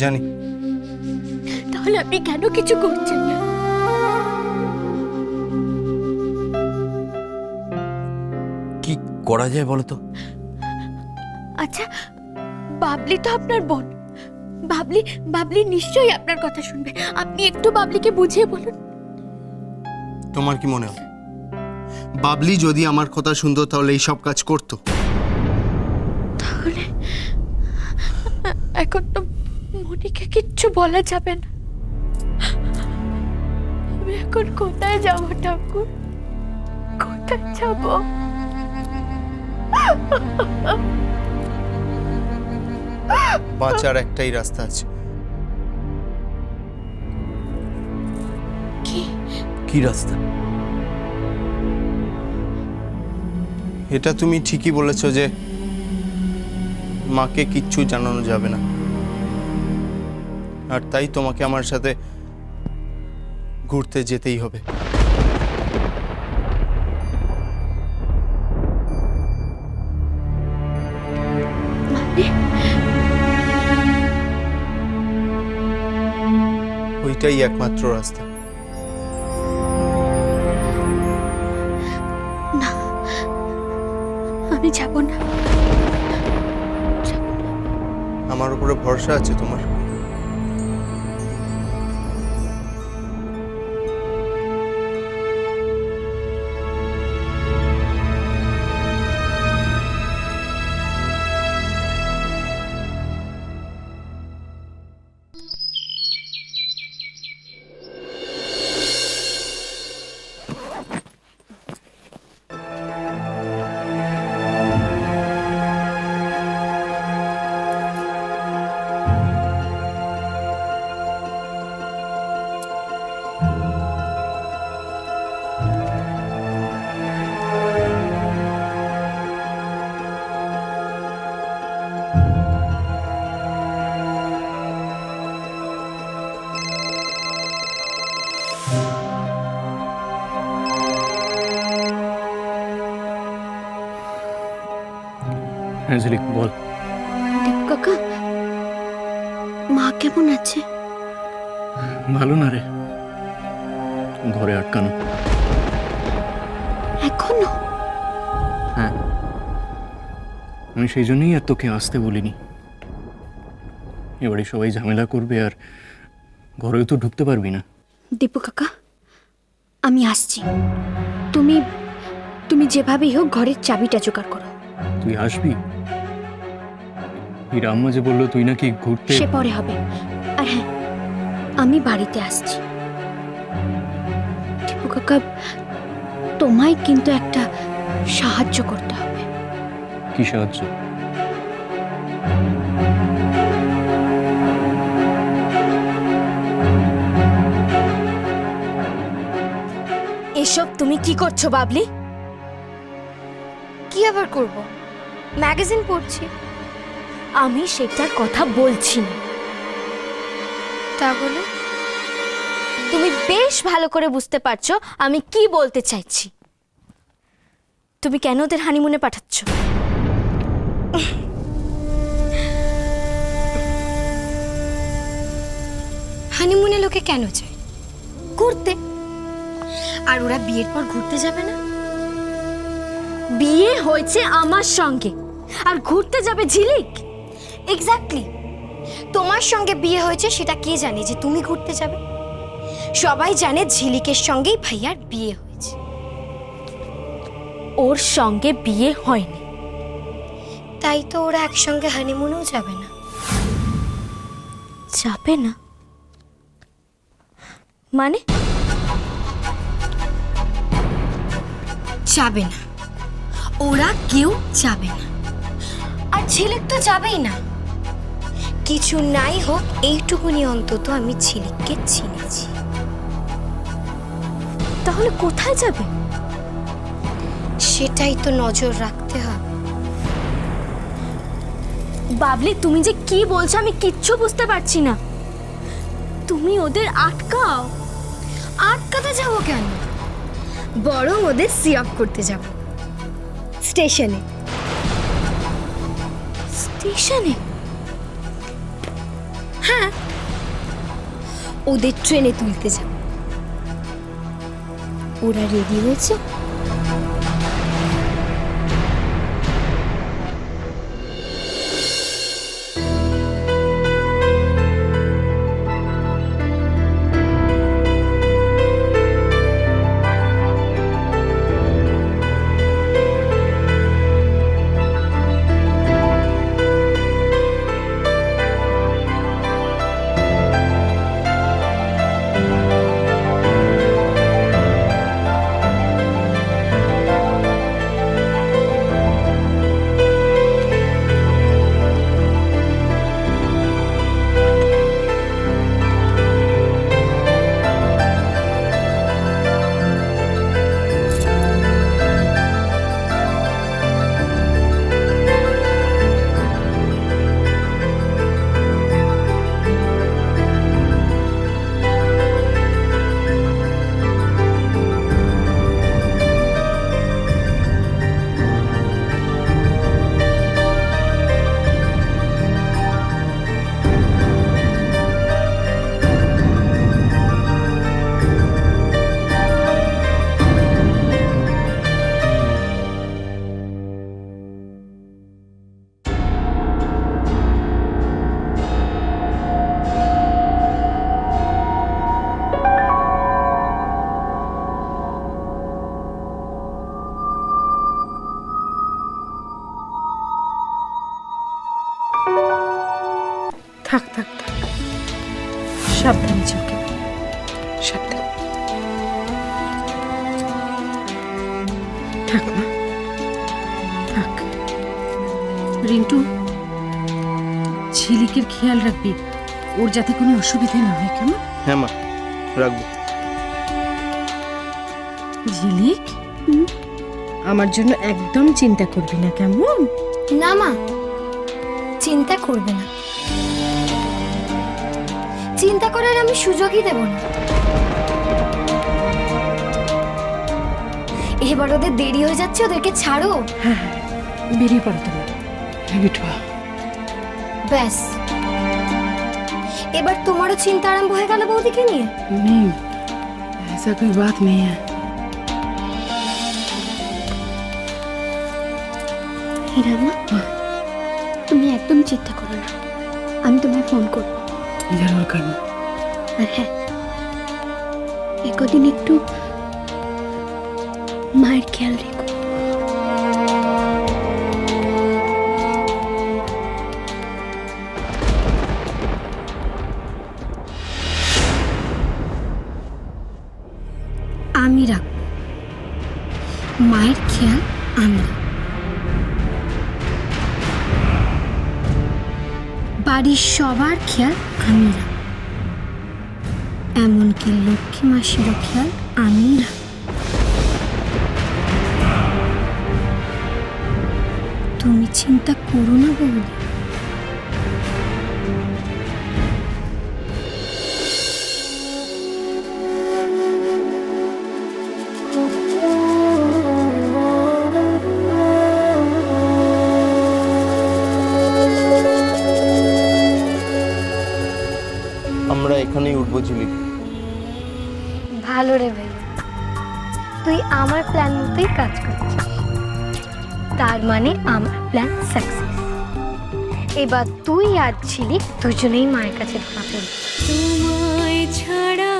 জানি। তাহলে আপনি কেন কিছু করছেন না? কি করা যায় বলো তো? আচ্ছা, বাবলি তো আপনার বোন। বাবলি বাবলি নিশ্চয়ই আপনার কথা শুনবে। আপনি একটু বাবলিকে বুঝিয়ে বলুন। তোমার কি মনে হয় বাবলি যদি আমার কথা শুনতো তাহলে এই সব কাজ করতো? তাহলে এখন তো মনিকে কিচ্ছু বলা যাবে না। আমি এখন কোথায় যাব ঠাকুর? কোথায় যাব? বাঁচার একটাই রাস্তা আছে। কি? কি রাস্তা? এটা তুমি ঠিকই বলেছো যে মাকে কিচ্ছু জানানো যাবে না, আর তাই তোমাকে আমার সাথে ঘুরতে যেতেই হবে। মানে ওইটাই একমাত্র রাস্তা। না, আমি যাব না। আমার উপরে ভরসা আছে তোমার? হ্যাঁ ঝিলিক, বল। দীপ কাকা, মা কেমন আছে? ভালো না রে, ঘরে আটকানো। এখনো? হ্যাঁ, আমি সেই জন্যই আর তোকে আসতে বলিনি। এবারে সবাই ঝামেলা করবে আর ঘরেও তো ঢুকতে পারবি না। দীপু কাকা, আমি আসছি। তুমি তুমি যেভাবেই হোক ঘরের চাবিটা জোগাড় করো। তুই আসবি? এই রাম্মা যে বললো তুই নাকি ঘুরতে। সে পরে হবে। আর হ্যাঁ, আমি বাড়িতে আসছি। দীপু কাকা, তোমায় কিন্তু একটা সাহায্য করতে হবে। কি সাহায্য? এসব তুমি কি করছো বাবলি? কি আবার করব? ম্যাগাজিন পড়ছি। আমি সেটার কথা বলছি না। তাহলে তুমি বেশ ভালো করে বুঝতে পারছো আমি কি বলতে চাইছি। তুমি কেন ওদের হানিমুনে পাঠাচ্ছ? হানিমুনে লোকে কেন চায়? ঘুরতে। আর ওরা বিয়ের পর ঘুরতে যাবে না? বিয়ে হয়েছে আমার সঙ্গে, আর ঘুরতে যাবে ঝিলিক? এক্স্যাক্টলি। তোমার সঙ্গে বিয়ে হয়েছে সেটা কে জানে যে তুমি ঘুরতে যাবে? সবাই জানে ঝিলিকের সঙ্গেই ভাইয়ার বিয়ে হয়েছে। ওর সঙ্গে বিয়ে হয়নি। তাই তো ওরা একসঙ্গে হানিমুনেও যাবে না। যাবে না মানে? যাবে না, ওরা কেউ যাবে না। আর ঝিলিক তো যাবেই না। কিছু নাই হোক, এইটুকুনি অন্তত আমি ঝিলিককে চিনেছি। তাহলে কোথায় যাবে? সেটাই তো নজর রাখতে হবে। বাবলি, তুমি যে কি বলছো আমি কিচ্ছু বুঝতে পারছি না। তুমি ওদের আটকাও। আটকাতে যাবো কেন? বরং ওদের সি অফ করতে যাব স্টেশনে। স্টেশনে? হ্যাঁ, ওদের ট্রেনে তুলতে যাব। ওরা রেডি হয়েছে? থাক থাক থাক, সাবধানে চোখে, সাবধানে থাক মা, থাক। রিন্টু, ঝিলিকের খেয়াল রাখবি, ওর যাতে কোনো অসুবিধে না হয়, কেমন? হ্যাঁ মা, রাখবো। ঝিলিক, আমার জন্য একদম চিন্তা করবি না, কেমন? না মা, চিন্তা করবে না। চিন্তা করার আমি সুযোগই দেব না। এবার ওদের দেরি হয়ে যাচ্ছে, ওদেরকে ছাড়ো। হ্যাঁ হ্যাঁ, বেরিয়ে পড়ো তুমি। বিটুয়া, ব্যাস, এবার তোমারও চিন্তা আরম্ভ হয়ে গেল বৌদিকে নিয়ে। नहीं, ऐसा कोई बात नहीं है। হিরামা, তুমি একদম চিন্তা করো না, আমি তোমায় ফোন করবো। जरूर करना। আর হ্যাঁ, একদিন একটু মায়ের খেয়াল রেখো। আমি রাখবো মায়ের খেয়াল, আমি রাখবো। বাড়ির সবার খেয়াল আমি রাখবো, এমনকি লক্ষ্মী মাসিরও খেয়াল আমি রাখবো। তুমি চিন্তা করো না বৌদি। আমরা এখানেই উঠবো ঝিলিক। ভালো রে ভাই, তুই আমার প্ল্যান মতোই কাজ করছিস, তার মানে আমার প্ল্যান সাকসেস। এবার তুই আর ঝিলিক দুজনেই মায়ের কাছে ধরা পড়বি। তোমায় ছাড়া